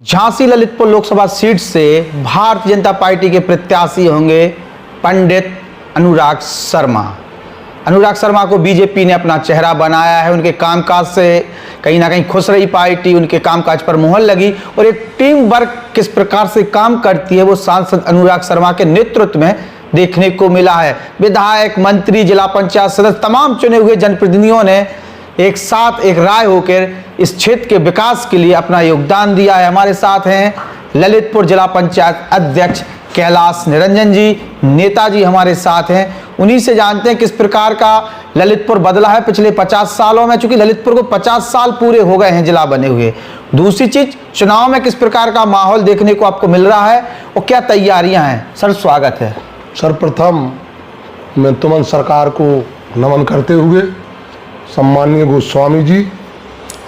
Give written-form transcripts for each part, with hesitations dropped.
Jhansi Lalitpur Lok Sabha seat से Bharatiya Janata party के प्रत्याशी होंगे पंडित अनुराग शर्मा। अनुराग शर्मा को बीजेपी ने अपना चेहरा बनाया है। उनके कामकाज से कहीं ना कहीं खुश रही पार्टी, उनके कामकाज पर मुहर लगी और एक टीम वर्क किस प्रकार से काम करती है वो सांसद अनुराग शर्मा के नेतृत्व में देखने को मिला है। विधायक, मंत्री, जिला पंचायत सदस्य, तमाम चुने हुए जनप्रतिनिधियों ने एक साथ एक राय होकर इस क्षेत्र के विकास के लिए अपना योगदान दिया है। हमारे साथ हैं ललितपुर जिला पंचायत अध्यक्ष कैलाश निरंजन जी, नेताजी हमारे साथ हैं। उन्हीं से जानते हैं किस प्रकार का ललितपुर बदला है पिछले 50 सालों में, चूंकि ललितपुर को 50 साल पूरे हो गए हैं जिला बने हुए। दूसरी चीज, चुनाव में किस प्रकार का माहौल देखने को आपको मिल रहा है और क्या तैयारियां हैं। सर स्वागत है। सर्वप्रथम मैं तुमन सरकार को नमन करते हुए, सम्माननीय गोस्वामी जी,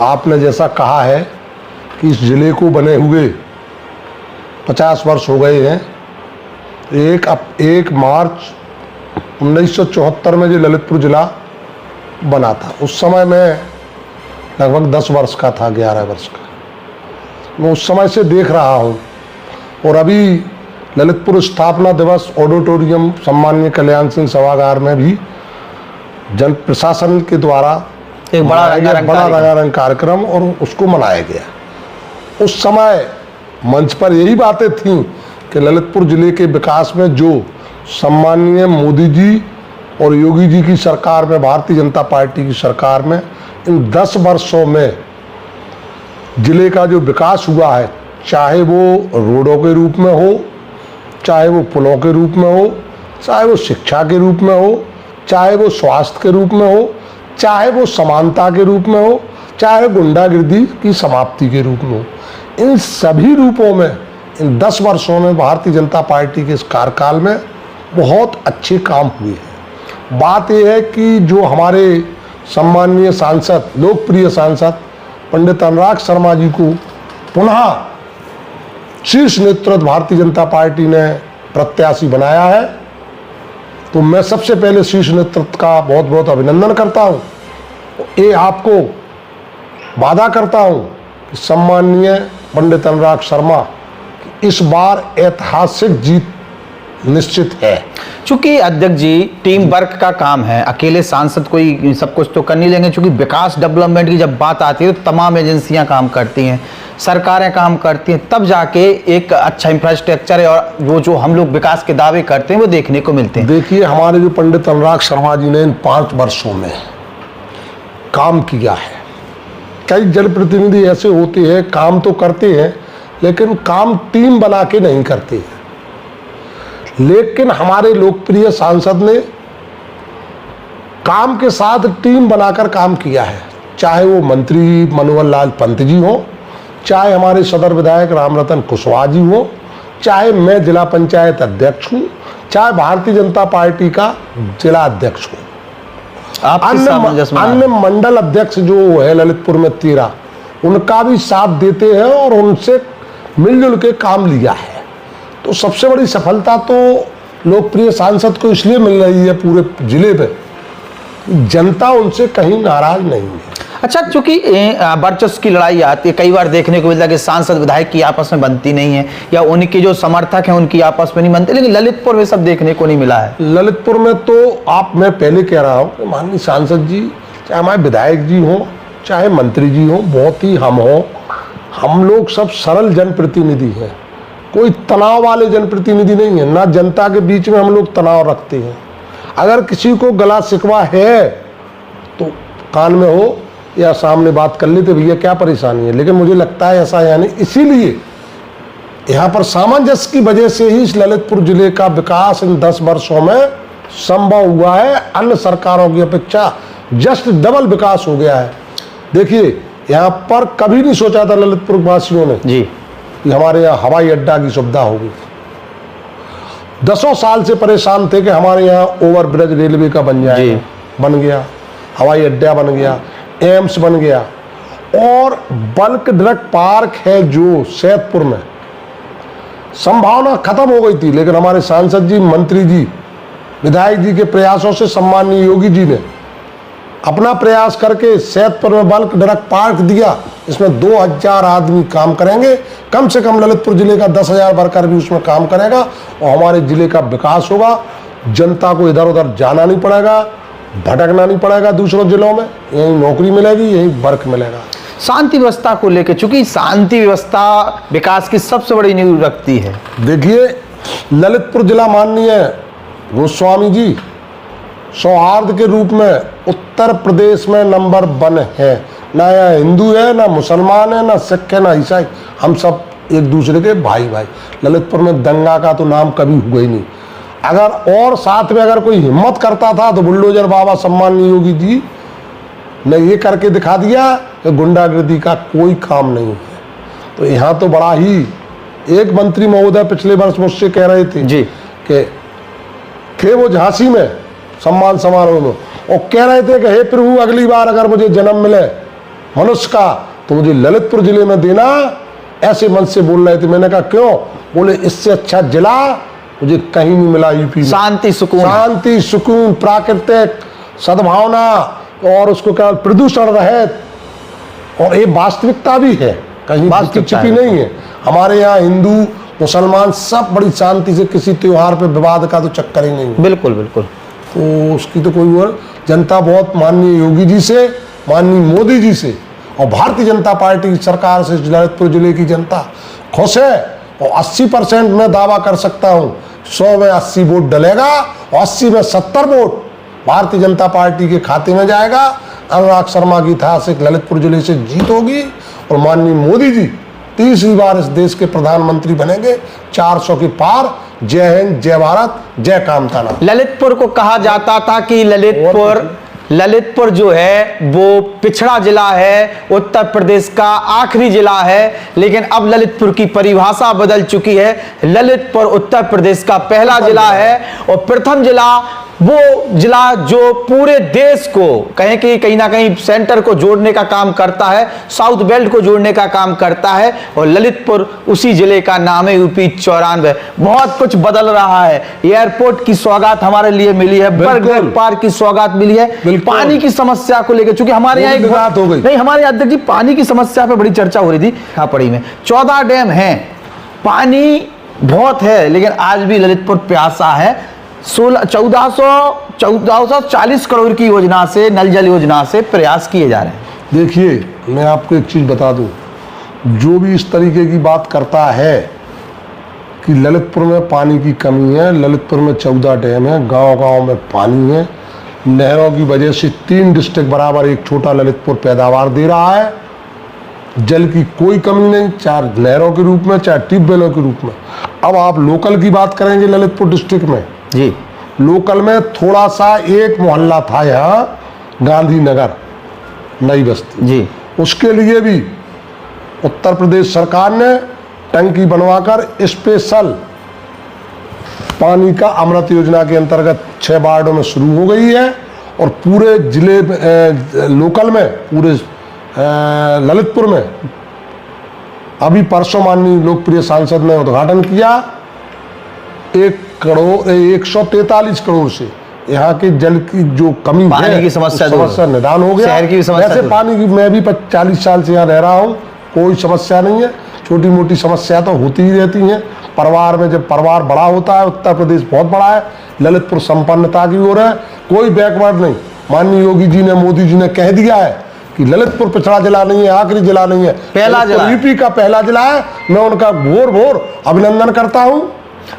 आपने जैसा कहा है कि इस जिले को बने हुए 50 वर्ष हो गए हैं। 1 मार्च 1974 में जो ललितपुर जिला बना था, उस समय मैं लगभग 10 वर्ष का था, 11 वर्ष का। मैं उस समय से देख रहा हूँ और अभी ललितपुर स्थापना दिवस ऑडिटोरियम सम्माननीय कल्याण सिंह सभागार में भी जन प्रशासन के द्वारा एक बड़ा रंगारंग कार्यक्रम और उसको मनाया गया। उस समय मंच पर यही बातें थीं कि ललितपुर जिले के विकास में जो सम्माननीय मोदी जी और योगी जी की सरकार में, भारतीय जनता पार्टी की सरकार में, इन 10 वर्षों में जिले का जो विकास हुआ है, चाहे वो रोडों के रूप में हो, चाहे वो पुलों के रूप में हो, चाहे वो शिक्षा के रूप में हो, चाहे वो स्वास्थ्य के रूप में हो, चाहे वो समानता के रूप में हो, चाहे गुंडागिर्दी की समाप्ति के रूप में हो, इन सभी रूपों में इन 10 वर्षों में भारतीय जनता पार्टी के इस कार्यकाल में बहुत अच्छे काम हुए हैं। बात यह है कि जो हमारे सम्माननीय सांसद, लोकप्रिय सांसद पंडित अनुराग शर्मा जी को पुनः शीर्ष नेतृत्व भारतीय जनता पार्टी ने प्रत्याशी बनाया है, तो मैं सबसे पहले शीर्ष नेतृत्व का बहुत बहुत अभिनंदन करता हूँ। ये आपको वादा करता हूँ कि सम्माननीय पंडित अनुराग शर्मा इस बार ऐतिहासिक जीत निश्चित है। चूंकि अध्यक्ष जी, टीम वर्क का काम है, अकेले सांसद कोई सब कुछ तो कर नहीं लेंगे। चूंकि विकास डेवलपमेंट की जब बात आती है तो तमाम एजेंसियां काम करती हैं, सरकारें काम करती हैं, तब जाके एक अच्छा इंफ्रास्ट्रक्चर है और वो जो हम लोग विकास के दावे करते हैं वो देखने को मिलते हैं। देखिए, हमारे जो पंडित अनुराग शर्मा जी ने इन 5 वर्षों में काम किया है। कई जनप्रतिनिधि ऐसे होते हैं, काम तो करते हैं लेकिन काम टीम बना के नहीं करते। लेकिन हमारे लोकप्रिय सांसद ने काम के साथ टीम बनाकर काम किया है। चाहे वो मंत्री मनोहर लाल पंत जी हो, चाहे हमारे सदर विधायक रामरतन कुशवाहा जी हो, चाहे मैं जिला पंचायत अध्यक्ष हूँ, चाहे भारतीय जनता पार्टी का जिला अध्यक्ष हूँ, अन्य मंडल अध्यक्ष जो है ललितपुर में 13, उनका भी साथ देते हैं और उनसे मिलजुल के काम लिया है। तो सबसे बड़ी सफलता तो लोकप्रिय सांसद को इसलिए मिल रही है पूरे जिले में, जनता उनसे कहीं नाराज नहीं है। अच्छा, चूंकि वर्चस्व की लड़ाई आती है, कई बार देखने को मिलता है कि सांसद विधायक की आपस में बनती नहीं है या उनके जो समर्थक हैं उनकी आपस में नहीं बनती, लेकिन ललितपुर में सब देखने को नहीं मिला है। ललितपुर में तो मैं पहले कह रहा हूँ कि माननीय सांसद जी, चाहे हमारे विधायक जी हों, चाहे मंत्री जी हों, बहुत ही हम लोग सब सरल जनप्रतिनिधि हैं, कोई तनाव वाले जनप्रतिनिधि नहीं है। ना जनता के बीच में हम लोग तनाव रखते हैं। अगर किसी को गला शिकवा है तो कान में हो या सामने बात कर लेते, भैया क्या परेशानी है। लेकिन मुझे लगता है ऐसा यानी इसीलिए यहाँ पर सामंजस्य की वजह से ही इस ललितपुर जिले का विकास इन 10 वर्षों में संभव हुआ है। अन्य सरकारों की अपेक्षा जस्ट डबल विकास हो गया है। देखिए, यहाँ पर कभी नहीं सोचा था ललितपुर वासियों ने जी कि हमारे यहाँ हवाई अड्डा की सुविधा होगी। 10 साल से परेशान थे कि हमारे यहाँ ओवरब्रिज रेलवे का बन जाएगा, बन गया, हवाई अड्डा बन गया, एम्स बन गया और बल्क ड्रग पार्क है जो सैदपुर में, संभावना खत्म हो गई थी। लेकिन हमारे सांसद जी, मंत्री जी, विधायक जी के प्रयासों से सम्माननीय योगी जी ने अपना प्रयास करके सैदपुर में बल्क ड्रग पार्क दिया, इसमें 2000 आदमी काम करेंगे, कम से कम ललितपुर जिले का 10,000 वर्कर भी उसमें काम करेगा और हमारे जिले का विकास होगा। जनता को इधर उधर जाना नहीं पड़ेगा, भटकना नहीं पड़ेगा दूसरों जिलों में, यहीं नौकरी मिलेगी, यहीं वर्क मिलेगा। शांति व्यवस्था को लेकर, चूंकि शांति व्यवस्था विकास की सबसे बड़ी नींव रखती है। देखिए, ललितपुर जिला माननीय गोस्वामी जी सौहार्द के रूप में उत्तर प्रदेश में नंबर 1 है। ना यहाँ हिंदू है, ना मुसलमान है, ना सिख है, ना ईसाई, हम सब एक दूसरे के भाई भाई। ललितपुर में दंगा का तो नाम कभी हुआ ही नहीं। अगर और साथ में अगर कोई हिम्मत करता था तो बुलडोजर बाबा सम्माननीय योगी जी ने ये करके दिखा दिया कि गुंडागर्दी का कोई काम नहीं है। तो यहाँ तो बड़ा ही, एक मंत्री महोदय पिछले वर्ष मुझसे कह रहे थे जी कि थे वो झांसी में सम्मान समारोह में, और कह रहे थे कि हे प्रभु, अगली बार अगर मुझे जन्म मिले मनुष्य का तो मुझे ललितपुर जिले में देना, ऐसे मन से बोल रहे थे। मैंने कहा क्यों? बोले इससे अच्छा जिला मुझे कहीं नहीं मिला यूपी में। शांति सुकून, शांति सुकून, प्राकृतिक सद्भावना, और उसको क्या प्रदूषण रहित, और ये वास्तविकता भी है, कहीं वास्तविकता छिपी नहीं है। हमारे यहाँ हिंदू मुसलमान सब बड़ी शांति से, किसी त्योहार पे विवाद का तो चक्कर ही नहीं है। बिल्कुल बिल्कुल। तो उसकी तो कोई और, जनता बहुत माननीय योगी जी से, माननीय मोदी जी से और भारतीय जनता पार्टी की सरकार से ललितपुर जिले की जनता खुश है। और 80% में दावा कर सकता हूँ, 100 में 80 वोट डलेगा और 80 में 70 वोट भारतीय जनता पार्टी के खाते में जाएगा। अनुराग शर्मा की ऐतिहासिक ललितपुर जिले से जीत होगी और माननीय मोदी जी तीसरी बार इस देश के प्रधानमंत्री बनेंगे, 400 के पार। जय हिंद, जय भारत, जय कामताना। ललितपुर को कहा जाता था कि ललितपुर जो है वो पिछड़ा जिला है, उत्तर प्रदेश का आखिरी जिला है, लेकिन अब ललितपुर की परिभाषा बदल चुकी है। ललितपुर उत्तर प्रदेश का पहला जिला है और प्रथम जिला, वो जिला जो पूरे देश को कहें कि कहीं ना कहीं सेंटर को जोड़ने का काम करता है, साउथ बेल्ट को जोड़ने का काम करता है, और ललितपुर उसी जिले का नाम है। यूपी 94 बहुत कुछ बदल रहा है। एयरपोर्ट की सौगात हमारे लिए मिली है, बर्गर पार्क की सौगात मिली है। पानी की समस्या को लेकर, चूंकि हमारे यहाँ एक बात हो गई नहीं, हमारे यहाँ अध्यक्ष जी पानी की समस्या पे बड़ी चर्चा हो रही थी खापड़ी में। 14 डैम हैं, पानी बहुत है, लेकिन आज भी ललितपुर प्यासा है। 1440 करोड़ की योजना से, नल जल योजना से प्रयास किए जा रहे हैं। देखिए, मैं आपको एक चीज बता दूं, जो भी इस तरीके की बात करता है कि ललितपुर में पानी की कमी है, ललितपुर में 14 डैम है, गांव-गांव में पानी है, नहरों की वजह से 3 डिस्ट्रिक्ट बराबर एक छोटा ललितपुर पैदावार दे रहा है, जल की कोई कमी नहीं, चाहे नहरों के रूप में चाहे ट्यूबवेलों के रूप में। अब आप लोकल की बात करेंगे ललितपुर डिस्ट्रिक्ट में जी, लोकल में थोड़ा सा एक मोहल्ला था यहाँ गांधीनगर नई बस्ती जी, उसके लिए भी उत्तर प्रदेश सरकार ने टंकी बनवाकर स्पेशल पानी का अमृत योजना के अंतर्गत 6 वार्डों में शुरू हो गई है। और पूरे जिले लोकल में, पूरे ललितपुर में अभी परसों माननीय लोकप्रिय सांसद ने उद्घाटन किया। 143 करोड़ से यहाँ के जल की जो कमी पानी है, की समस्या निदान हो गया। शहर की समस्या वैसे पानी की, मैं भी 40 साल से यहाँ रह रहा हूँ, कोई समस्या नहीं है। छोटी मोटी समस्या तो होती ही रहती हैं परिवार में। जब परिवार बड़ा होता है, उत्तर प्रदेश बहुत बड़ा है, ललितपुर संपन्नता की ओर है, कोई बैकवर्ड नहीं। माननीय योगी जी ने, मोदी जी ने कह दिया है कि ललितपुर पिछड़ा जिला नहीं है, आखिरी जिला नहीं है, पहला जिला, यूपी का पहला जिला है। मैं उनका भोर भोर अभिनंदन करता हूँ।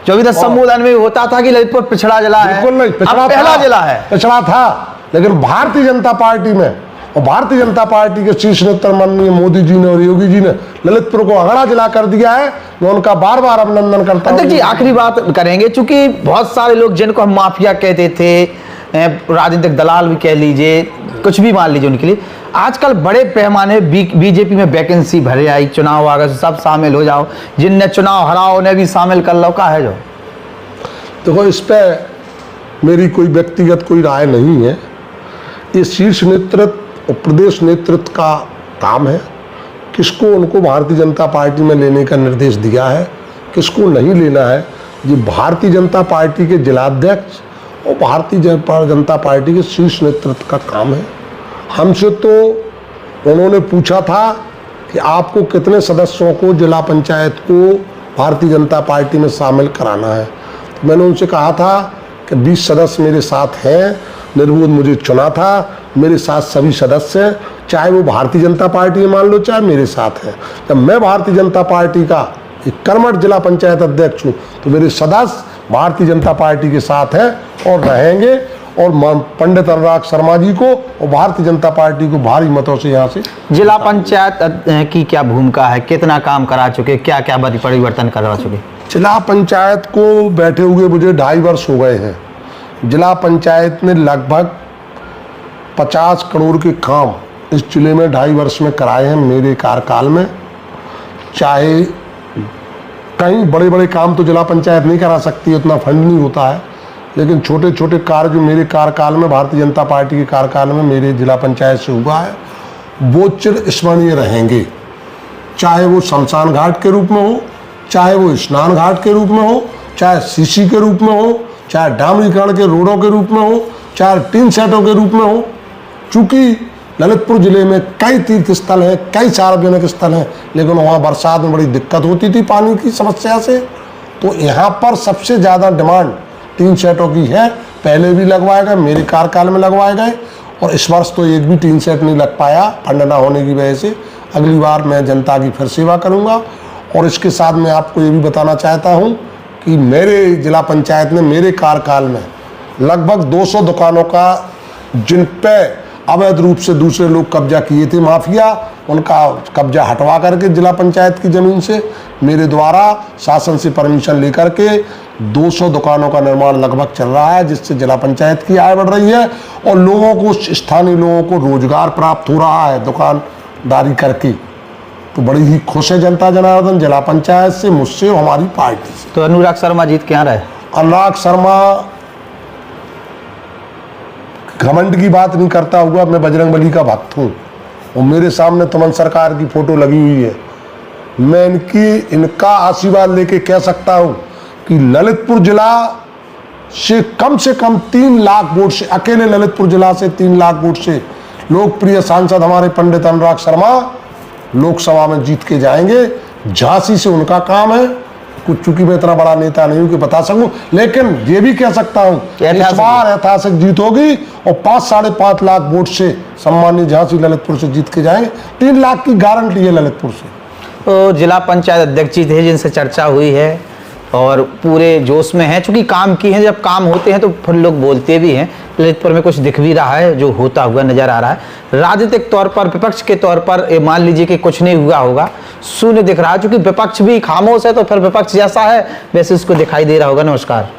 जो अभी तक संबोधन में होता था कि ललितपुर पिछड़ा जिला है, बिल्कुल नहीं, पिछड़ा पहला जिला है। पिछड़ा था, लेकिन भारतीय जनता पार्टी में और भारतीय जनता पार्टी के शीर्ष नेता माननीय मोदी जी ने और योगी जी ने ललितपुर को अगड़ा जिला कर दिया है। मैं उनका बार बार अभिनंदन करता हूँ। जी, आखिरी बात करेंगे, चूंकि बहुत सारे लोग जिनको हम माफिया कहते थे, राजनीतिक दलाल भी कह लीजिए, कुछ भी मान लीजिए उनके लिए, आजकल बड़े पैमाने बीजेपी में वैकेंसी भरे आई, चुनाव आ गए, सब शामिल हो जाओ, जिनने चुनाव हराओ उन्हें भी शामिल कर लो, का है जो। देखो, इस पे मेरी कोई व्यक्तिगत कोई राय नहीं है। ये शीर्ष नेतृत्व और प्रदेश नेतृत्व का काम है, किसको उनको भारतीय जनता पार्टी में लेने का निर्देश दिया है, किसको नहीं लेना है, ये भारतीय जनता पार्टी के जिलाध्यक्ष और भारतीय जनता पार्टी के शीर्ष नेतृत्व का काम है। हमसे तो उन्होंने पूछा था कि आपको कितने सदस्यों को जिला पंचायत को भारतीय जनता पार्टी में शामिल कराना है। तो मैंने उनसे कहा था कि 20 सदस्य मेरे साथ हैं, निर्विरोध मुझे चुना था, मेरे साथ सभी सदस्य हैं, चाहे वो भारतीय जनता पार्टी में मान लो चाहे मेरे साथ हैं। जब मैं भारतीय जनता पार्टी का एक कर्मठ जिला पंचायत अध्यक्ष हूँ तो मेरे सदस्य भारतीय जनता पार्टी के साथ हैं और रहेंगे, और पंडित अनुराग शर्मा जी को और भारतीय जनता पार्टी को भारी मतों से यहाँ से। जिला पंचायत की क्या भूमिका है, कितना काम करा चुके, क्या क्या परिवर्तन करवा चुके? जिला पंचायत को बैठे हुए मुझे 2.5 वर्ष हो गए हैं। जिला पंचायत ने लगभग 50 करोड़ के काम इस जिले में 2.5 वर्ष में कराए हैं मेरे कार्यकाल में। चाहे कई बड़े बड़े काम तो जिला पंचायत नहीं करा सकती, उतना फंड नहीं होता है, लेकिन छोटे छोटे कार्य जो मेरे कार्यकाल में, भारतीय जनता पार्टी के कार्यकाल में मेरे जिला पंचायत से हुआ है, वो चिर स्मरणीय रहेंगे। चाहे वो शमशान घाट के रूप में हो, चाहे वो स्नान घाट के रूप में हो, चाहे सीसी के रूप में हो, चाहे डामरीकरण के रोडों के रूप में हो, चाहे टीन सेटों के रूप में हो। चूँकि ललितपुर जिले में कई तीर्थ स्थल हैं, कई सार्वजनिक स्थल हैं, लेकिन वहाँ बरसात में बड़ी दिक्कत होती थी पानी की समस्या से, तो यहाँ पर सबसे ज़्यादा डिमांड टीन सेटों की है। पहले भी लगवाए गए, मेरे कार्यकाल में लगवाए गए, और इस वर्ष तो एक भी टीन सेट नहीं लग पाया फंड ना होने की वजह से। अगली बार मैं जनता की फिर सेवा करूँगा। और इसके साथ मैं आपको ये भी बताना चाहता हूँ कि मेरे जिला पंचायत ने मेरे कार्यकाल में लगभग 200 दुकानों का, जिन पे अवैध रूप से दूसरे लोग कब्जा किए थे, माफिया, उनका कब्जा हटवा करके जिला पंचायत की ज़मीन से मेरे द्वारा शासन से परमिशन लेकर के 200 दुकानों का निर्माण लगभग चल रहा है, जिससे जिला पंचायत की आय बढ़ रही है और लोगों को, स्थानीय लोगों को रोजगार प्राप्त हो रहा है दुकानदारी करके। तो बड़ी ही खुश है जनता जनार्दन जिला पंचायत से, मुझसे और हमारी पार्टी से। तो अनुराग शर्मा जीत के यहाँ रहे? अनुराग शर्मा घमंड की बात नहीं करता हुआ, मैं बजरंगबली का भक्त हूँ और मेरे सामने तुमन सरकार की फोटो लगी हुई है। मैं इनका आशीर्वाद लेके कह सकता हूँ कि ललितपुर जिला से कम 3 लाख वोट से, अकेले ललितपुर जिला से 3 लाख वोट से लोकप्रिय सांसद हमारे पंडित अनुराग शर्मा लोकसभा में जीत के जाएंगे। झांसी से उनका काम है, कुछ चूंकि मैं इतना बड़ा नेता नहीं हूं कि बता सकूं, लेकिन ये भी कह सकता हूं इस बार ऐतिहासिक जीत होगी और 5-5.5 लाख वोट से सम्मानित झांसी ललितपुर से जीत के जाएंगे। 3 लाख की गारंटी है ललितपुर से। तो जिला पंचायत अध्यक्ष जी थे जिनसे चर्चा हुई है और पूरे जोश में है, चूंकि काम की है, जब काम होते हैं तो फिर लोग बोलते भी हैं। ललितपुर में कुछ दिख भी रहा है जो होता हुआ नजर आ रहा है। राजनीतिक तौर पर, विपक्ष के तौर पर मान लीजिए कि कुछ नहीं हुआ होगा, शून्य दिख रहा है, चूंकि विपक्ष भी खामोश है तो फिर विपक्ष जैसा है वैसे उसको दिखाई दे रहा होगा। नमस्कार।